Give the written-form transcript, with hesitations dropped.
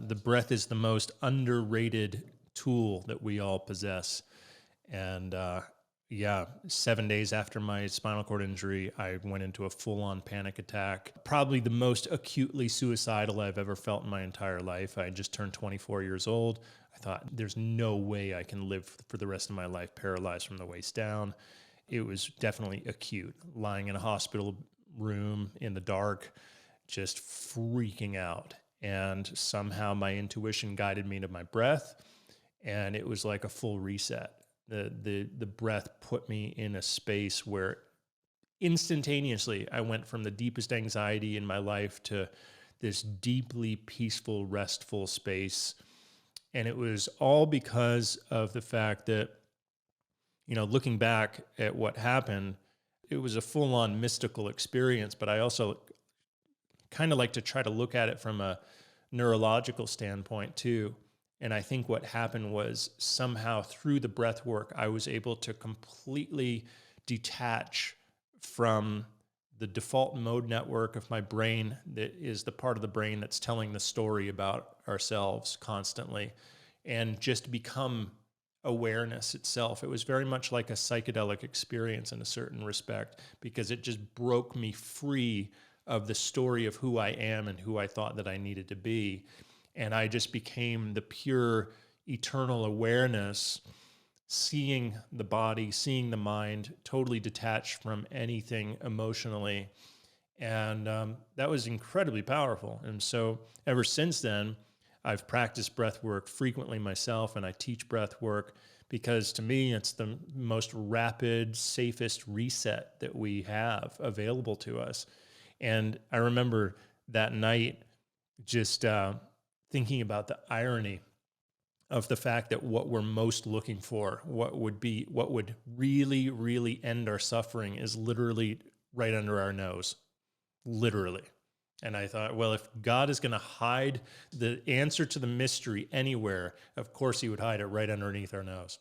the breath is the most underrated tool that we all possess. And yeah, 7 days after my spinal cord injury, I went into a full-on panic attack. Probably the most acutely suicidal I've ever felt in my entire life. I just turned 24 years old. I thought, there's no way I can live for the rest of my life paralyzed from the waist down. It was definitely acute, lying in a hospital room in the dark, just freaking out. And somehow my intuition guided me to my breath, and it was like a full reset. The breath put me in a space where instantaneously I went from the deepest anxiety in my life to this deeply peaceful, restful space. And it was all because of the fact that, looking back at what happened, it was a full-on mystical experience, but I also kind of like to try to look at it from a neurological standpoint too. And I think what happened was somehow through the breath work, I was able to completely detach from the default mode network of my brain that is the part of the brain that's telling the story about ourselves constantly, and just become awareness itself. It was very much like a psychedelic experience in a certain respect, because it just broke me free of the story of who I am and who I thought that I needed to be. And I just became the pure eternal awareness, seeing the body, seeing the mind, totally detached from anything emotionally. And that was incredibly powerful. And so ever since then, I've practiced breath work frequently myself, and I teach breath work because to me, it's the most rapid, safest reset that we have available to us. And I remember that night just thinking about the irony of the fact that what we're most looking for, what would really, really end our suffering, is literally right under our nose, literally. And I thought, well, if God is going to hide the answer to the mystery anywhere, of course he would hide it right underneath our nose.